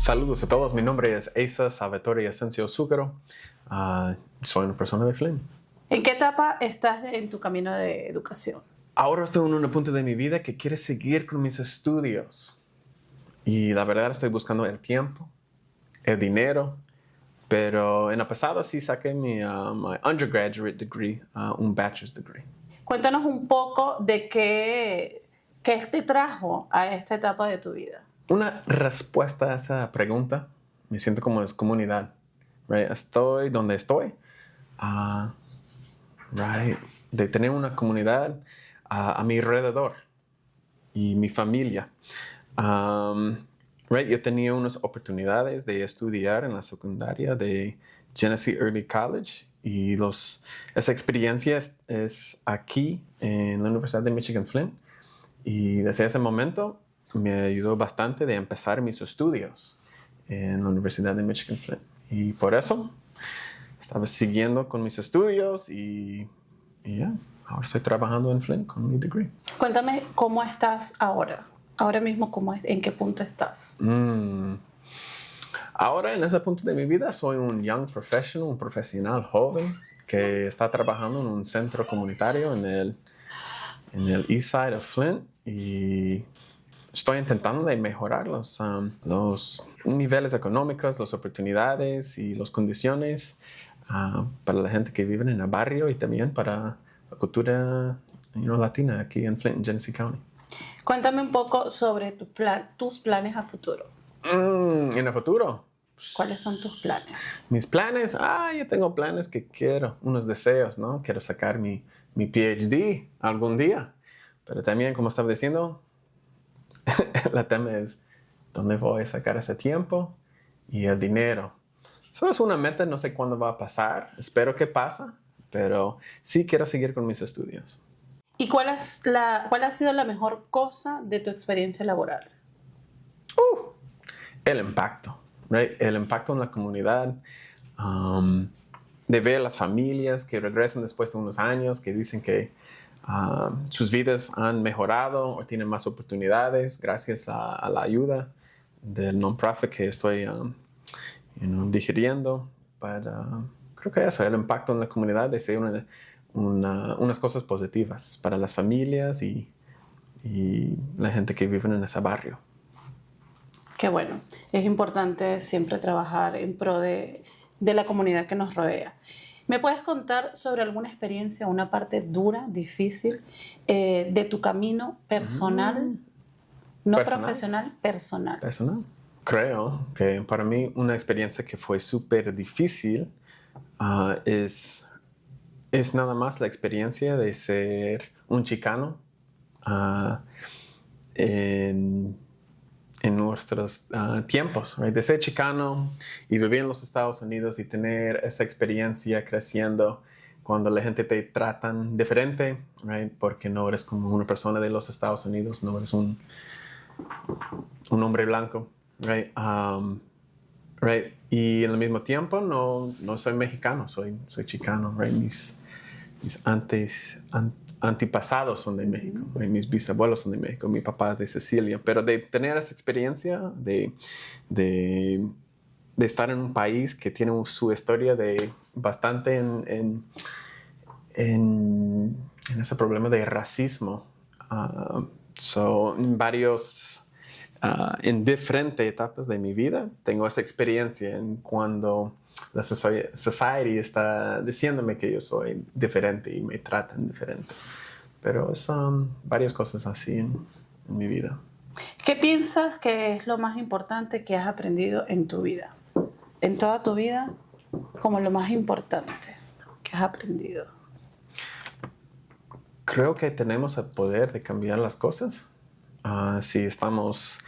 Saludos a todos, mi nombre es Asa Salvatore Asensio Zúcaro. Soy una persona de Flint. ¿En qué etapa estás en tu camino de educación? Ahora estoy en un punto de mi vida que quiero seguir con mis estudios. Y la verdad estoy buscando el tiempo, el dinero, pero en el pasado sí saqué mi undergraduate degree, un bachelor's degree. Cuéntanos un poco de qué te trajo a esta etapa de tu vida. Una respuesta a esa pregunta, me siento como es comunidad. Right? Estoy donde estoy. De tener una comunidad a mi alrededor y mi familia. Yo tenía unas oportunidades de estudiar en la secundaria de Genesee Early College y esa experiencia es aquí en la Universidad de Michigan Flint, y desde ese momento me ayudó bastante de empezar mis estudios en la Universidad de Michigan Flint, y por eso estaba siguiendo con mis estudios y ahora estoy trabajando en Flint con mi degree. Cuéntame cómo estás ahora. Ahora mismo, ¿en qué punto estás? Ahora, en ese punto de mi vida, soy un young professional, un profesional joven que está trabajando en un centro comunitario en el east side of Flint, y estoy intentando de mejorar los niveles económicos, las oportunidades y las condiciones para la gente que vive en el barrio, y también para la cultura latina aquí en Flint, en Genesee County. Cuéntame un poco sobre tus planes a futuro. En el futuro. ¿Cuáles son tus planes? Mis planes, yo tengo planes que quiero, unos deseos, ¿no? Quiero sacar mi PhD algún día. Pero también, como estaba diciendo, la tema es dónde voy a sacar ese tiempo y el dinero. Eso es una meta, no sé cuándo va a pasar. Espero que pase, pero sí quiero seguir con mis estudios. ¿Y cuál ha sido la mejor cosa de tu experiencia laboral? El impacto, right? El impacto en la comunidad, de ver las familias que regresan después de unos años, que dicen que sus vidas han mejorado o tienen más oportunidades gracias a la ayuda del non-profit que estoy digiriendo. Creo que eso, el impacto en la comunidad de ser unas cosas positivas para las familias y la gente que vive en ese barrio. Qué bueno. Es importante siempre trabajar en pro de la comunidad que nos rodea. ¿Me puedes contar sobre alguna experiencia, una parte dura, difícil de tu camino personal? No ¿Personal? Profesional, personal. Personal. Creo que para mí una experiencia que fue súper difícil es nada más la experiencia de ser un chicano en nuestros tiempos, right? De ser chicano y vivir en los Estados Unidos y tener esa experiencia creciendo cuando la gente te tratan diferente, right? Porque no eres como una persona de los Estados Unidos, no eres un hombre blanco, right? Right? Y al mismo tiempo no soy mexicano, soy chicano, right? Mis antepasados son de México, right? Mis bisabuelos son de México, mi papá es de Sicilia, pero de tener esa experiencia de estar en un país que tiene su historia de bastante en ese problema de racismo, en diferentes etapas de mi vida tengo esa experiencia en cuando la society está diciéndome que yo soy diferente y me tratan diferente. Pero son varias cosas así en mi vida. ¿Qué piensas que es lo más importante que has aprendido en tu vida? En toda tu vida, como lo más importante que has aprendido. Creo que tenemos el poder de cambiar las cosas si estamos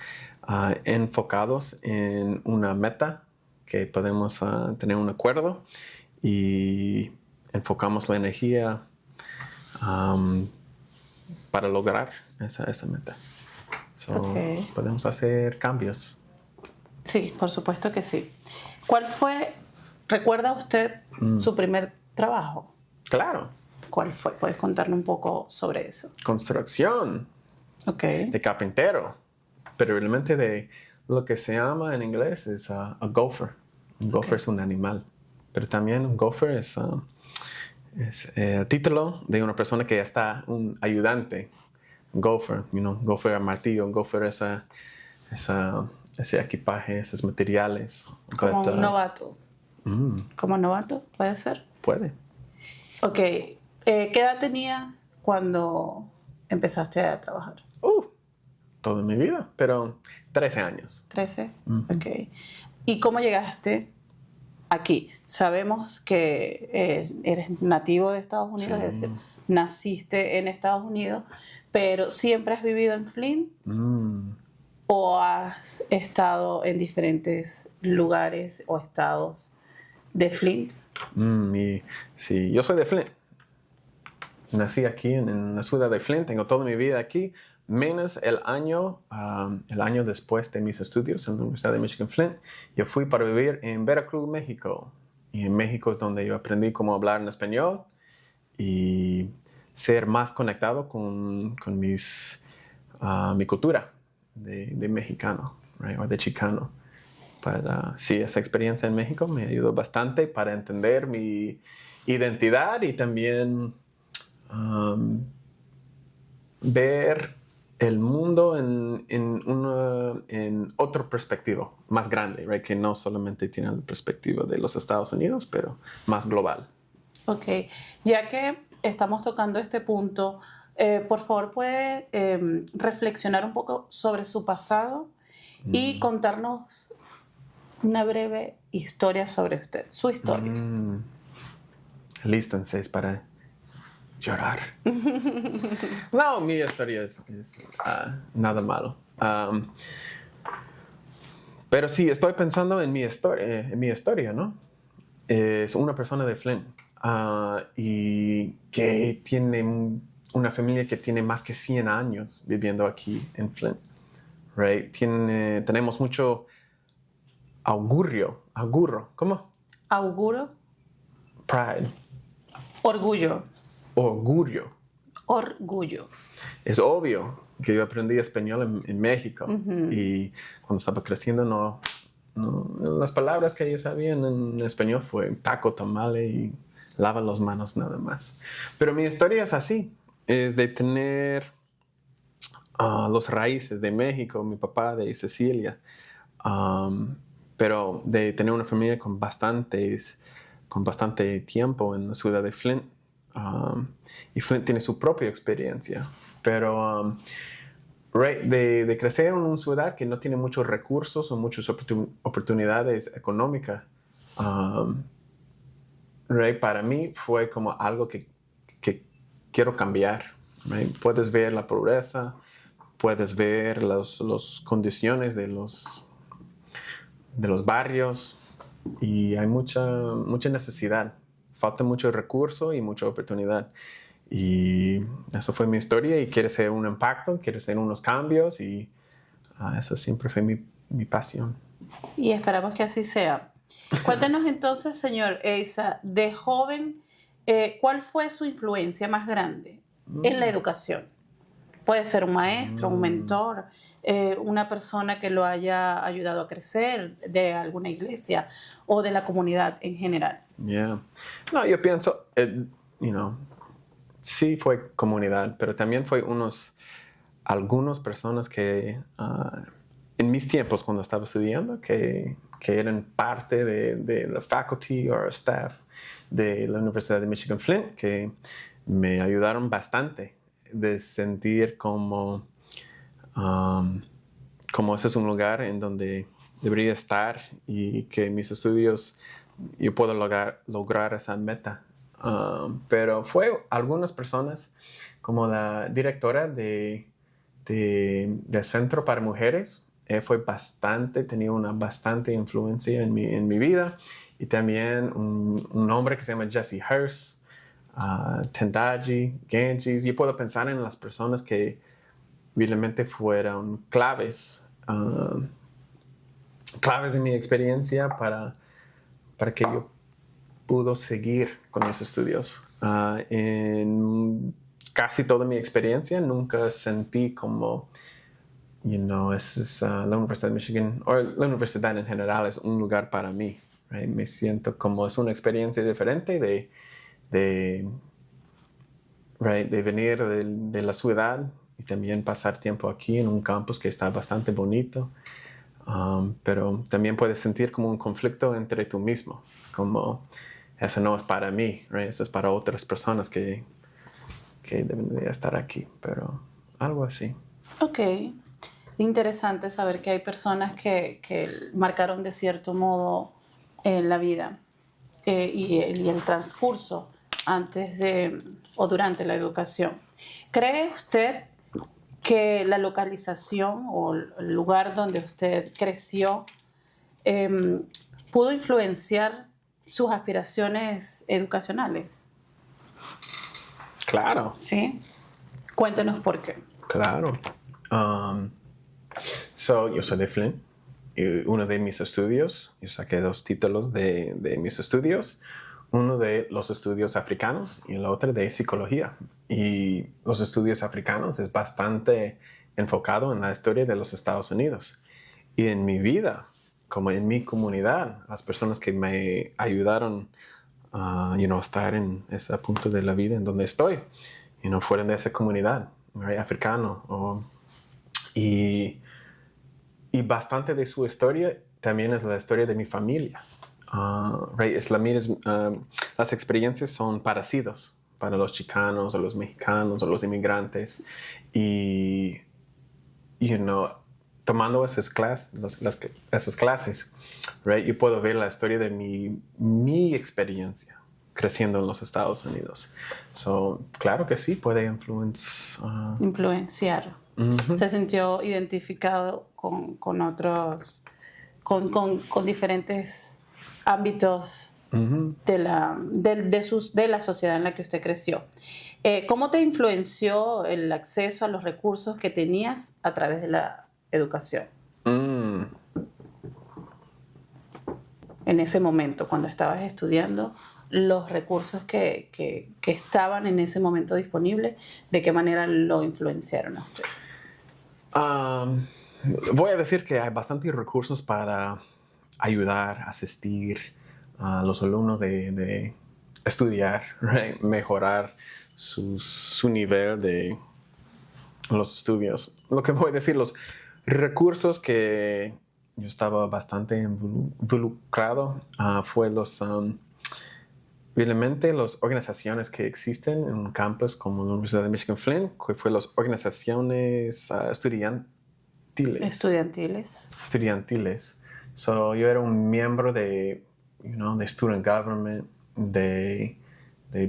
enfocados en una meta que podemos tener un acuerdo y enfocamos la energía para lograr esa meta. Okay. Podemos hacer cambios. Sí, por supuesto que sí. ¿Recuerda usted su primer trabajo? Claro. ¿Cuál fue? ¿Puedes contarle un poco sobre eso? Construcción. Okay. De carpintero. Pero realmente de lo que se llama en inglés es a gopher. Un gopher es un animal, pero también un gopher es título de una persona que ya está un ayudante. Gopher, gopher a martillo, gopher ese equipaje, esos materiales. Como un novato. ¿Como novato? ¿Puede ser? Puede. Ok. ¿Qué edad tenías cuando empezaste a trabajar? Toda mi vida, pero 13 años. 13. Ok. ¿Y cómo llegaste aquí? Sabemos que eres nativo de Estados Unidos, Sí. es decir, naciste en Estados Unidos, pero ¿siempre has vivido en Flint? ¿O has estado en diferentes lugares o estados de Flint? Sí, yo soy de Flint. Nací aquí en la ciudad de Flint, tengo toda mi vida aquí, menos el año después de mis estudios en la Universidad de Michigan Flint. Yo fui para vivir en Veracruz, México. Y en México es donde yo aprendí cómo hablar en español y ser más conectado con mi cultura de mexicano, right? O de chicano. Sí, esa experiencia en México me ayudó bastante para entender mi identidad y también ver el mundo en otra perspectiva, más grande, right? Que no solamente tiene la perspectiva de los Estados Unidos, pero más global. Ok, ya que estamos tocando este punto, por favor puede reflexionar un poco sobre su pasado y contarnos una breve historia sobre usted, su historia. Lístense para llorar. No, mi historia es nada malo. Pero sí, estoy pensando en mi historia, ¿no? Es una persona de Flint y que tiene una familia que tiene más que 100 años viviendo aquí en Flint, right? Tenemos mucho auguro, ¿cómo? Auguro. Pride. Orgullo. Orgullo. Es obvio que yo aprendí español en México y cuando estaba creciendo no, las palabras que yo sabía en español fue taco, tamale y lava las manos nada más. Pero mi historia es así, es de tener los raíces de México, mi papá de Sicilia, pero de tener una familia con bastante tiempo en la ciudad de Flint. Y Flint tiene su propia experiencia, pero de crecer en una ciudad que no tiene muchos recursos o muchas oportunidades económicas, para mí fue como algo que quiero cambiar. Puedes ver la pobreza, puedes ver las condiciones de los barrios y hay mucha necesidad. Falta mucho recurso y mucha oportunidad. Y eso fue mi historia y quiero hacer un impacto, quiero hacer unos cambios y eso siempre fue mi pasión. Y esperamos que así sea. Cuéntenos entonces, señor Eiza, de joven, ¿cuál fue su influencia más grande en la educación? Puede ser un maestro, un mentor, una persona que lo haya ayudado a crecer de alguna iglesia o de la comunidad en general. Yeah. No, yo pienso, sí fue comunidad, pero también fue algunas personas que en mis tiempos cuando estaba estudiando que eran parte de la faculty o staff de la Universidad de Michigan Flint que me ayudaron bastante de sentir como ese es un lugar en donde debería estar y que mis estudios yo puedo lograr esa meta. Pero fue algunas personas como la directora del Centro para Mujeres. Tenía una bastante influencia en mi vida. Y también un hombre que se llama Jesse Hurst, Tendaji, Ganges. Yo puedo pensar en las personas que realmente fueron claves en mi experiencia para que yo pudo seguir con mis estudios. En casi toda mi experiencia nunca sentí como la Universidad de Michigan, o la universidad en general, es un lugar para mí. Right? Me siento como es una experiencia diferente de, de venir de la ciudad y también pasar tiempo aquí en un campus que está bastante bonito. Pero también puedes sentir como un conflicto entre tú mismo, como eso no es para mí, right? Eso es para otras personas que deben de estar aquí, pero algo así. Ok, interesante saber que hay personas que marcaron de cierto modo la vida y el transcurso antes de o durante la educación. ¿Cree usted que la localización o el lugar donde usted creció pudo influenciar sus aspiraciones educacionales? Claro. Sí. Cuéntenos por qué. Claro. Yo soy de Flint. Y uno de mis estudios, yo saqué 2 títulos de mis estudios. Uno de los estudios africanos y el otro de psicología. Y los estudios africanos es bastante enfocado en la historia de los Estados Unidos. Y en mi vida, como en mi comunidad, las personas que me ayudaron a estar en ese punto de la vida en donde estoy, fueron de esa comunidad, right, africano. Y bastante de su historia también es la historia de mi familia. Right, las experiencias son parecidas para los chicanos o los mexicanos o los inmigrantes. Y, tomando esas clases, right, yo puedo ver la historia de mi experiencia creciendo en los Estados Unidos. Claro que sí, puede influenciar. Uh-huh. Se sintió identificado con otros, con diferentes ámbitos uh-huh. de la sociedad en la que usted creció. ¿Cómo te influenció el acceso a los recursos que tenías a través de la educación? En ese momento, cuando estabas estudiando, los recursos que estaban en ese momento disponibles, ¿de qué manera lo influenciaron a usted? Voy a decir que hay bastantes recursos para ayudar, asistir a los alumnos de estudiar, right? Mejorar su nivel de los estudios. Lo que voy a decir, los recursos que yo estaba bastante involucrado fue obviamente las organizaciones que existen en un campus como la Universidad de Michigan Flint, que fue las organizaciones estudiantiles. Yo era un miembro de Student Government, de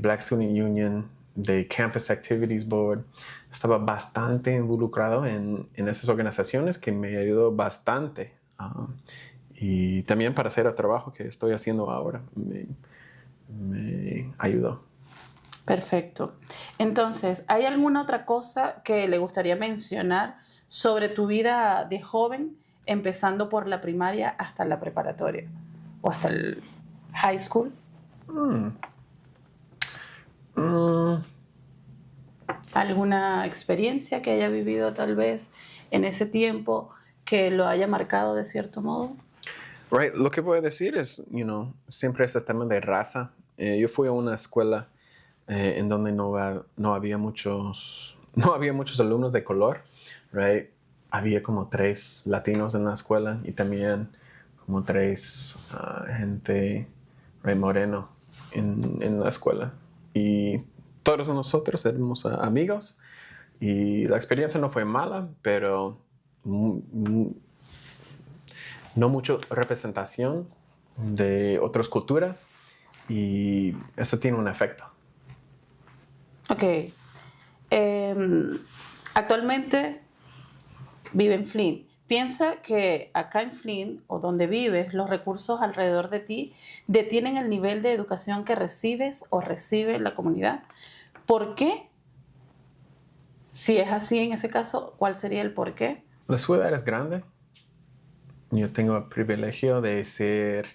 Black Student Union, de Campus Activities Board. Estaba bastante involucrado en esas organizaciones que me ayudó bastante. Y también para hacer el trabajo que estoy haciendo ahora me ayudó. Perfecto. Entonces, ¿hay alguna otra cosa que le gustaría mencionar sobre tu vida de joven, empezando por la primaria hasta la preparatoria o hasta el high school? ¿Alguna experiencia que haya vivido tal vez en ese tiempo que lo haya marcado de cierto modo? Right. Lo que voy a decir es, siempre ese tema de raza. Yo fui a una escuela en donde no había muchos alumnos de color, right? Había como 3 latinos en la escuela y también como 3 gente moreno en la escuela. Y todos nosotros éramos amigos y la experiencia no fue mala, pero no mucha representación de otras culturas y eso tiene un efecto. Ok. Actualmente vive en Flint. ¿Piensa que acá en Flint o donde vives los recursos alrededor de ti detienen el nivel de educación que recibes o recibe la comunidad? ¿Por qué? Si es así en ese caso, ¿cuál sería el por qué? La ciudad es grande. Yo tengo el privilegio de ser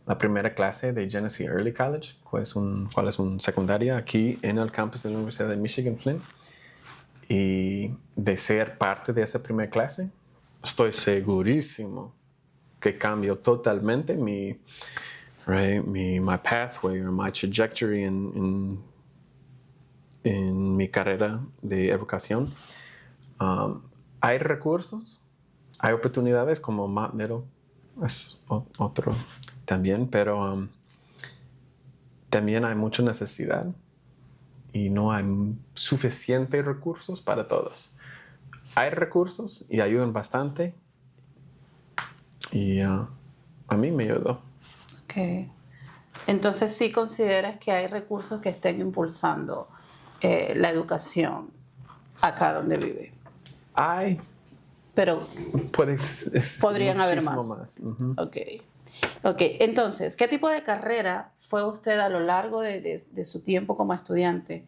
la primera clase de Genesee Early College, cual es un secundaria aquí en el campus de la Universidad de Michigan Flint. Y de ser parte de esa primera clase, estoy segurísimo que cambió totalmente mi my pathway or my trajectory en mi carrera de educación. Hay recursos, hay oportunidades como Matt Middle, es otro también, pero también hay mucha necesidad y no hay suficientes recursos para todos. Hay recursos y ayudan bastante y a mí me ayudó. Okay. Entonces, ¿sí consideras que hay recursos que estén impulsando la educación acá donde vive? Hay, Pero podrían haber más. Uh-huh. Ok, entonces, ¿qué tipo de carrera fue usted a lo largo de su tiempo como estudiante?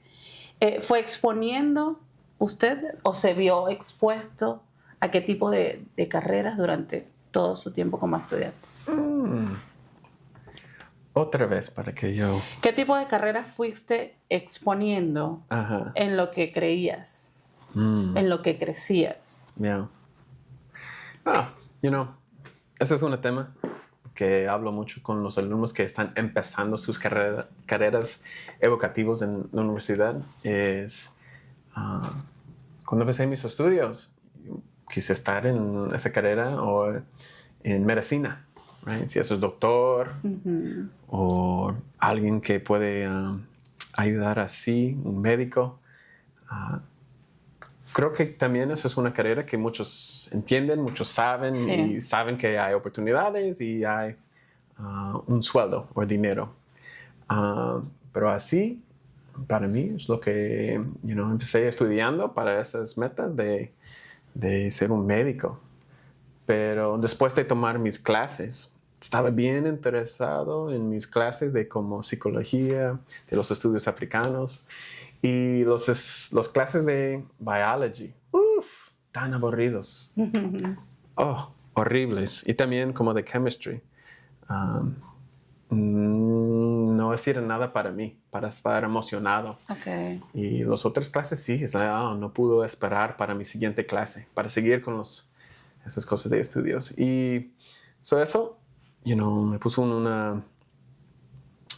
¿Fue exponiendo usted o se vio expuesto a qué tipo de carreras durante todo su tiempo como estudiante? Otra vez para que yo... ¿Qué tipo de carreras fuiste exponiendo en lo que creías, en lo que crecías? Yeah. Ese es un tema que hablo mucho con los alumnos que están empezando sus carreras educativas en la universidad. Cuando empecé mis estudios, quise estar en esa carrera o en medicina. Right? Si eso es doctor o alguien que puede ayudar así, un médico. Creo que también eso es una carrera que muchos entienden, muchos saben y saben que hay oportunidades y hay un sueldo o dinero. Pero así, para mí, es lo que empecé estudiando para esas metas de ser un médico. Pero después de tomar mis clases, estaba bien interesado en mis clases de como psicología, de los estudios africanos y los clases de biology. Tan aburridos. Horribles. Y también como de chemistry. No era nada para mí, para estar emocionado. Okay. Y las otras clases sí, no puedo esperar para mi siguiente clase, para seguir con esas cosas de estudios. Y eso, me puso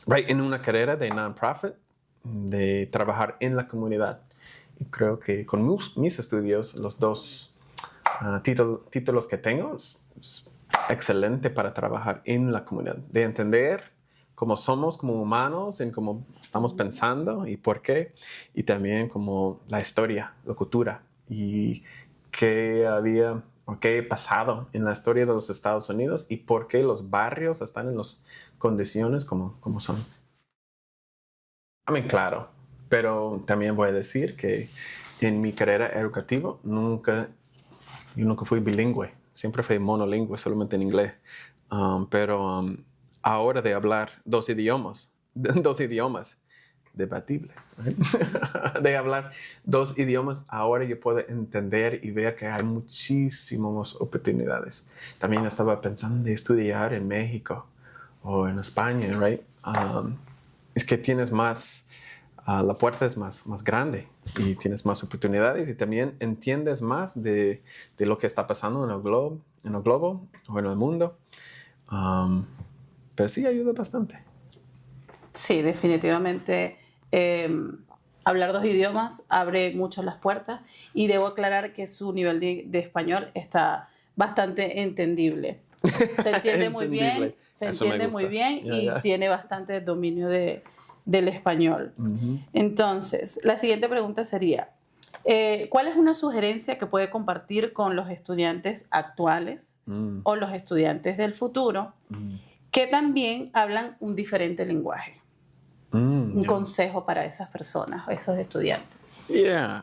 en una carrera de non-profit, de trabajar en la comunidad. Y creo que con mis estudios, los dos títulos que tengo, es excelente para trabajar en la comunidad, de entender cómo somos como humanos, en cómo estamos pensando y por qué, y también como la historia, la cultura y qué había o qué ha pasado en la historia de los Estados Unidos y por qué los barrios están en las condiciones como son. Claro, pero también voy a decir que en mi carrera educativa yo nunca fui bilingüe, siempre fui monolingüe, solamente en inglés. Pero ahora de hablar dos idiomas, debatible, right? De hablar dos idiomas, ahora yo puedo entender y ver que hay muchísimas oportunidades. También estaba pensando de estudiar en México o en España, right? Es que tienes más, la puerta es más grande y tienes más oportunidades y también entiendes más de lo que está pasando en el globo o en el mundo. Pero sí ayuda bastante. Sí, definitivamente. Hablar dos idiomas abre mucho las puertas y debo aclarar que su nivel de español está bastante entendible. Se entiende muy bien, y tiene bastante dominio del español. Entonces, la siguiente pregunta sería, ¿cuál es una sugerencia que puede compartir con los estudiantes actuales o los estudiantes del futuro que también hablan un diferente lenguaje? Un consejo para esas personas, esos estudiantes.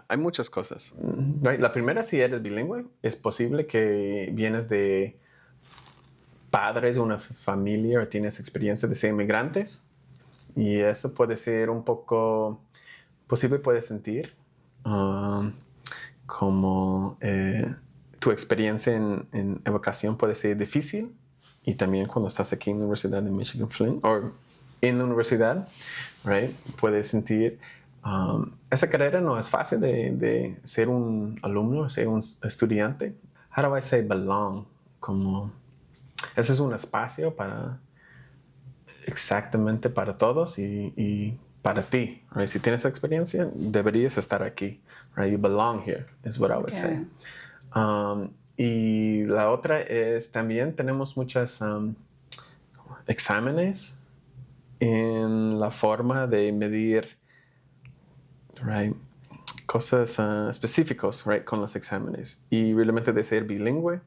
Hay muchas cosas. Right. La primera, si eres bilingüe, es posible que vienes de padres de una familia o tienes experiencia de ser inmigrantes y eso puede ser un poco posible, puedes sentir como tu experiencia en educación puede ser difícil y también cuando estás aquí en la Universidad de Michigan Flint o en la universidad, right, puedes sentir esa carrera no es fácil de ser un alumno, ser un estudiante. how do I say belong? Como, ese es un espacio para, exactamente para todos y para ti, right? Si tienes experiencia, deberías estar aquí, right? You belong here, is what I would say. Y la otra es, también tenemos muchas exámenes en la forma de medir, right, cosas específicas, right, con los exámenes. Y realmente de ser bilingüe,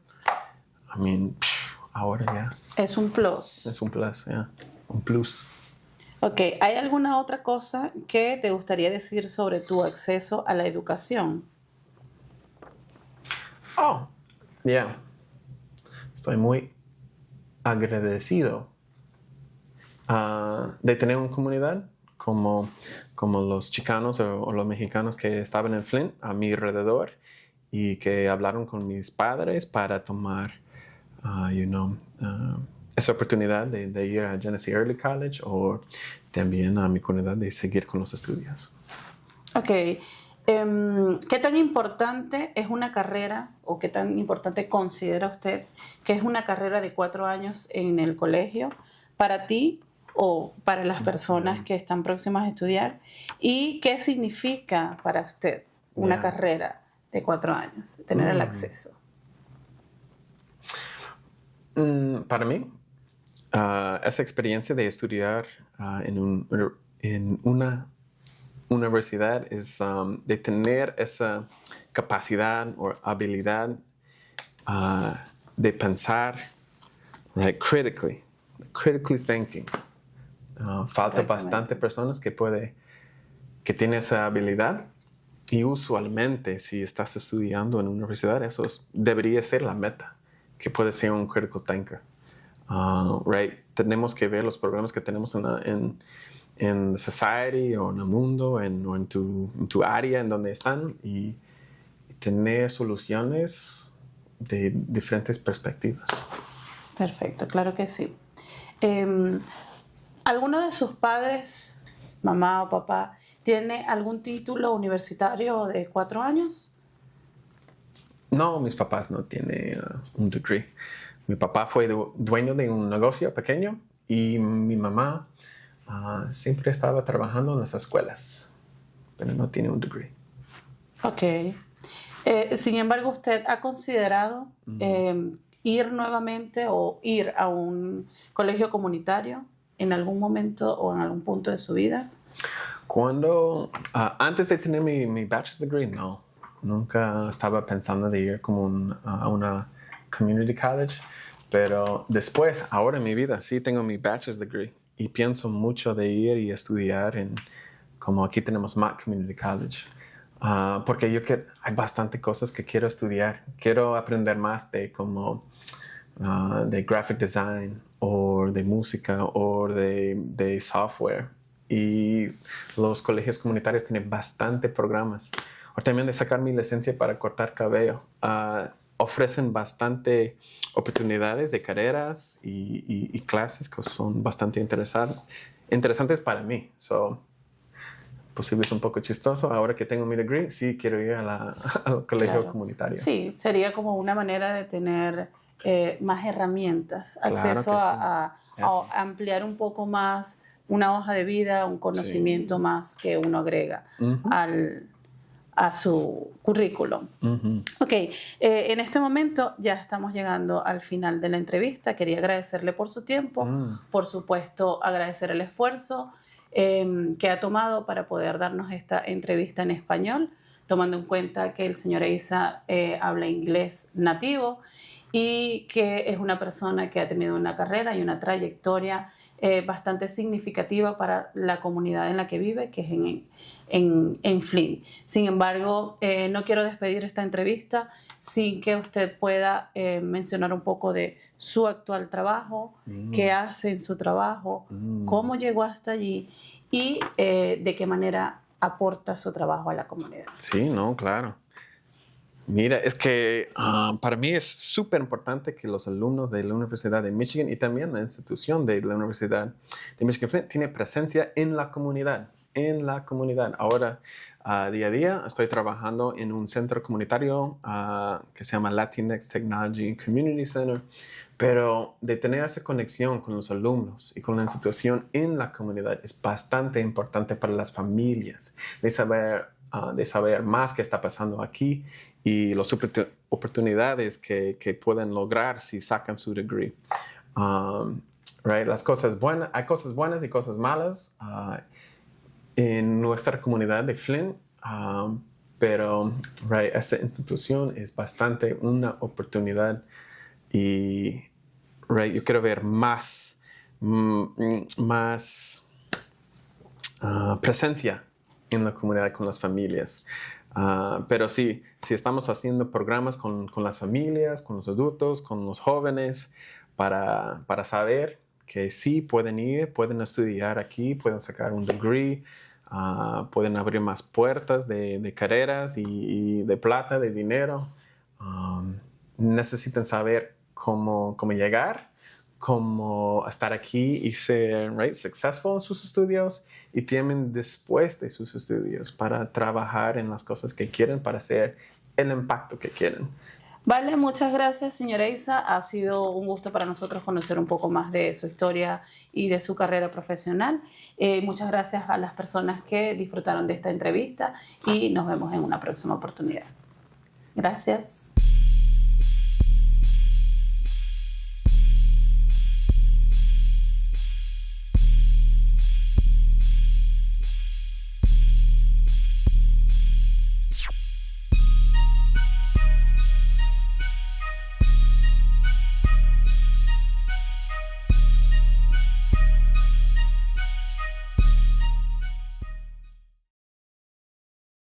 I mean, ahora ya. Es un plus. Es un plus, yeah. Un plus. Ok, ¿hay alguna otra cosa que te gustaría decir sobre tu acceso a la educación? Oh, yeah. Estoy muy agradecido de tener una comunidad como los chicanos o los mexicanos que estaban en Flint a mi alrededor y que hablaron con mis padres para tomar, esa oportunidad de ir a Genesee Early College o también a mi comunidad de seguir con los estudios. Ok. ¿Qué tan importante es una carrera o qué tan importante considera usted que es una carrera de 4 años en el colegio para ti o para las personas que están próximas a estudiar? ¿Y qué significa para usted una carrera de 4 años, tener el acceso? Para mí, esa experiencia de estudiar en una universidad es de tener esa capacidad o habilidad de pensar, right, critically thinking. Falta bastante personas que tienen esa habilidad y usualmente si estás estudiando en una universidad eso debería ser la meta, que puede ser un critical thinker. Right? Tenemos que ver los problemas que tenemos en society o en el mundo o en tu área en donde están y tener soluciones de diferentes perspectivas. Perfecto, claro que sí. ¿Alguno de sus padres, mamá o papá, tiene algún título universitario de 4 años? No, mis papás no tienen un degree. Mi papá fue dueño de un negocio pequeño y mi mamá siempre estaba trabajando en las escuelas, pero no tiene un degree. Ok. Sin embargo, ¿usted ha considerado ir nuevamente o ir a un colegio comunitario en algún momento o en algún punto de su vida? Antes de tener mi bachelor's degree, no. Nunca estaba pensando de ir como a una community college, pero después, ahora en mi vida, sí tengo mi bachelor's degree y pienso mucho de ir y estudiar como aquí tenemos Mott Community College. Porque hay bastante cosas que quiero estudiar. Quiero aprender más de de graphic design o de música o de software. Y los colegios comunitarios tienen bastante programas. O también de sacar mi licencia para cortar cabello. Ofrecen bastante oportunidades de carreras y clases que son bastante interesantes para mí. Posible es un poco chistoso. Ahora que tengo mi degree, sí quiero ir al colegio comunitario. Sí, sería como una manera de tener más herramientas, acceso a ampliar un poco más una hoja de vida, un conocimiento más que uno agrega a su currículum. Ok, en este momento ya estamos llegando al final de la entrevista. Quería agradecerle por su tiempo, por supuesto agradecer el esfuerzo que ha tomado para poder darnos esta entrevista en español, tomando en cuenta que el señor Eiza habla inglés nativo y que es una persona que ha tenido una carrera y una trayectoria bastante significativa para la comunidad en la que vive, que es en Flint. Sin embargo, no quiero despedir esta entrevista sin que usted pueda mencionar un poco de su actual trabajo, qué hace en su trabajo, cómo llegó hasta allí y de qué manera aporta su trabajo a la comunidad. Sí, no, claro. Mira, es que para mí es súper importante que los alumnos de la Universidad de Michigan y también la institución de la Universidad de Michigan Flint tiene presencia en la comunidad. en la comunidad. Ahora, día a día, estoy trabajando en un centro comunitario que se llama Latinx Technology Community Center, pero de tener esa conexión con los alumnos y con la institución en la comunidad es bastante importante para las familias, de saber más qué está pasando aquí y las oportunidades que pueden lograr si sacan su degree. Right? Las cosas buenas, hay cosas buenas y cosas malas en nuestra comunidad de Flint, pero right, esta institución es bastante una oportunidad y right, yo quiero ver más presencia en la comunidad con las familias. Pero sí, si estamos haciendo programas con las familias, con los adultos, con los jóvenes, para saber que sí pueden ir, pueden estudiar aquí, pueden sacar un degree, pueden abrir más puertas de carreras y de plata, de dinero. Necesitan saber cómo llegar, cómo estar aquí y ser right, successful en sus estudios y tienen después de sus estudios para trabajar en las cosas que quieren, para hacer el impacto que quieren. Vale, muchas gracias, señora Isa. Ha sido un gusto para nosotros conocer un poco más de su historia y de su carrera profesional. Muchas gracias a las personas que disfrutaron de esta entrevista y nos vemos en una próxima oportunidad. Gracias.